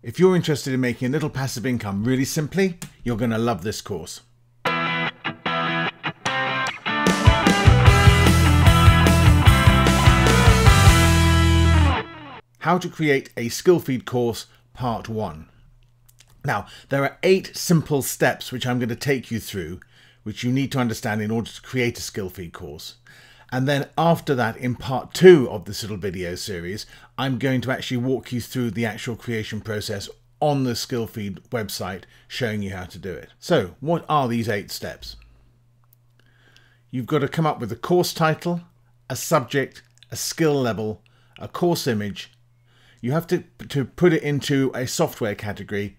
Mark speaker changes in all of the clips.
Speaker 1: If you're interested in making a little passive income really simply, you're going to love this course. How to create a Skillfeed course, part 1. Now, there are 8 simple steps which I'm going to take you through, which you need to understand in order to create a Skillfeed course. And then after that, in part 2 of this little video series, I'm going to actually walk you through the actual creation process on the Skillfeed website, showing you how to do it. So, what are these 8 steps? You've got to come up with a course title, a subject, a skill level, a course image. You have to put it into a software category,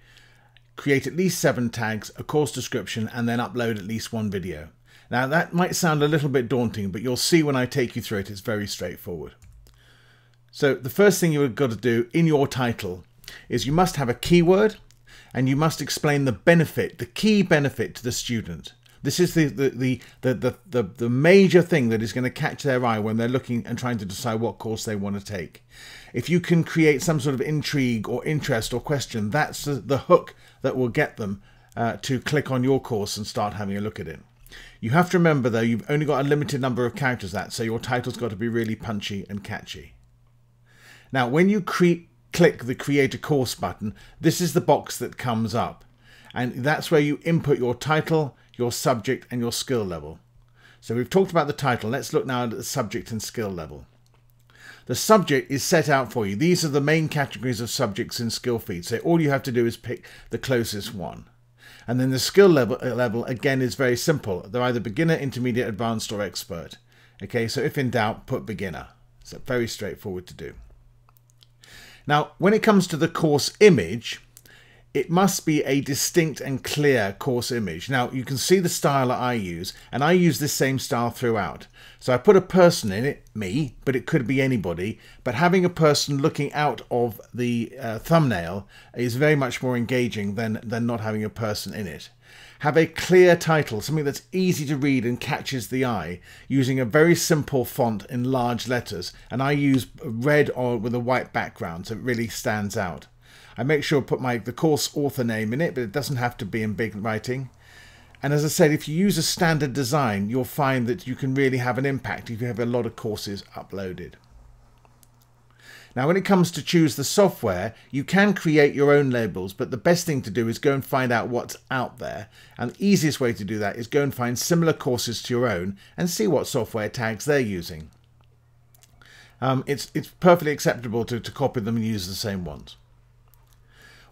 Speaker 1: create at least 7 tags, a course description, and then upload at least 1 video. Now that might sound a little bit daunting, but you'll see when I take you through it, it's very straightforward. So the first thing you've got to do in your title is you must have a keyword, and you must explain the benefit, the key benefit to the student. This is the major thing that is going to catch their eye when they're looking and trying to decide what course they want to take. If you can create some sort of intrigue or interest or question, that's the hook that will get them to click on your course and start having a look at it. You have to remember though, you've only got a limited number of characters, so your title's got to be really punchy and catchy. Now when you click the create a course button, this is the box that comes up, and that's where you input your title, your subject and your skill level. So we've talked about the title. Let's look now at the subject and skill level. The subject is set out for you. These are the main categories of subjects in Skillfeed. So all you have to do is pick the closest one. And then the skill level again is very simple. They're either beginner, intermediate, advanced or expert. Okay, so if in doubt, put beginner. So very straightforward to do. Now, when it comes to the course image, it must be a distinct and clear course image. Now, you can see the style that I use, and I use this same style throughout. So I put a person in it, me, but it could be anybody. But having a person looking out of the thumbnail is very much more engaging than not having a person in it. Have a clear title, something that's easy to read and catches the eye, using a very simple font in large letters. And I use red or with a white background, so it really stands out. I make sure to put the course author name in it, but it doesn't have to be in big writing. And as I said, if you use a standard design, you'll find that you can really have an impact if you have a lot of courses uploaded. Now, when it comes to choose the software, you can create your own labels, but the best thing to do is go and find out what's out there. And the easiest way to do that is go and find similar courses to your own and see what software tags they're using. It's perfectly acceptable to copy them and use the same ones.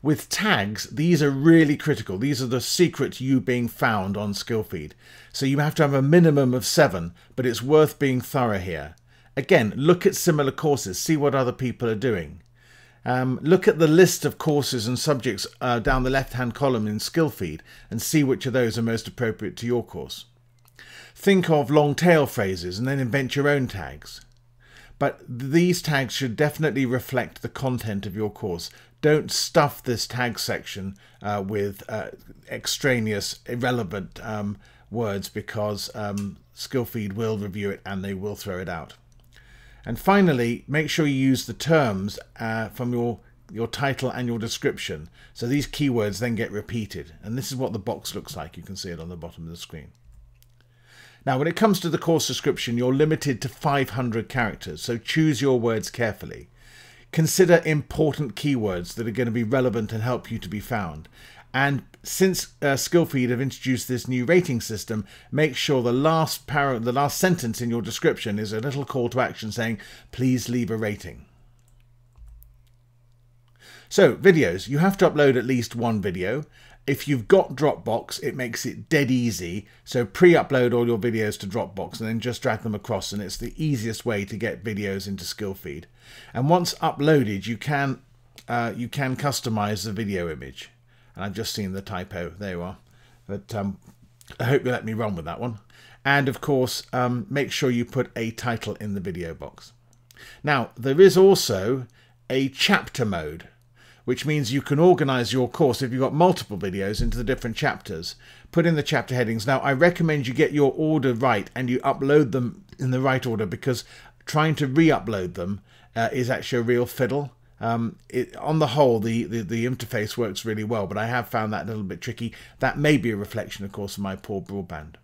Speaker 1: With tags, these are really critical. These are the secret to you being found on Skillfeed. So you have to have a minimum of 7, but it's worth being thorough here. Again, look at similar courses, see what other people are doing. Look at the list of courses and subjects down the left-hand column in Skillfeed and see which of those are most appropriate to your course. Think of long tail phrases and then invent your own tags. But these tags should definitely reflect the content of your course. Don't stuff this tag section with extraneous, irrelevant words, because Skillfeed will review it and they will throw it out. And finally, make sure you use the terms from your title and your description. So these keywords then get repeated. And this is what the box looks like. You can see it on the bottom of the screen. Now, when it comes to the course description, you're limited to 500 characters. So choose your words carefully. Consider important keywords that are going to be relevant and help you to be found. And since Skillfeed have introduced this new rating system, make sure the last sentence in your description is a little call to action saying, please leave a rating. So videos, you have to upload at least 1 video. If you've got Dropbox, it makes it dead easy. So pre-upload all your videos to Dropbox and then just drag them across, and it's the easiest way to get videos into Skillfeed. And once uploaded, you can customize the video image. And I've just seen the typo, there you are. But I hope you let me run with that one. And of course, make sure you put a title in the video box. Now, there is also a chapter mode, which means you can organize your course if you've got multiple videos into the different chapters. Put in the chapter headings. Now, I recommend you get your order right and you upload them in the right order, because trying to re-upload them is actually a real fiddle. On the whole, the interface works really well, but I have found that a little bit tricky. That may be a reflection, of course, of my poor broadband.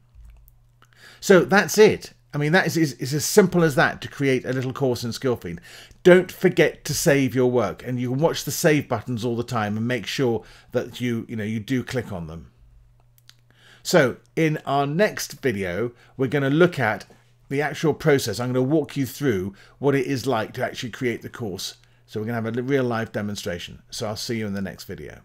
Speaker 1: So that's it. I mean, that is as simple as that to create a little course in Skillfeed. Don't forget to save your work, and you can watch the save buttons all the time and make sure that you do click on them. So in our next video, we're going to look at the actual process. I'm going to walk you through what it is like to actually create the course. So we're going to have a real live demonstration. So I'll see you in the next video.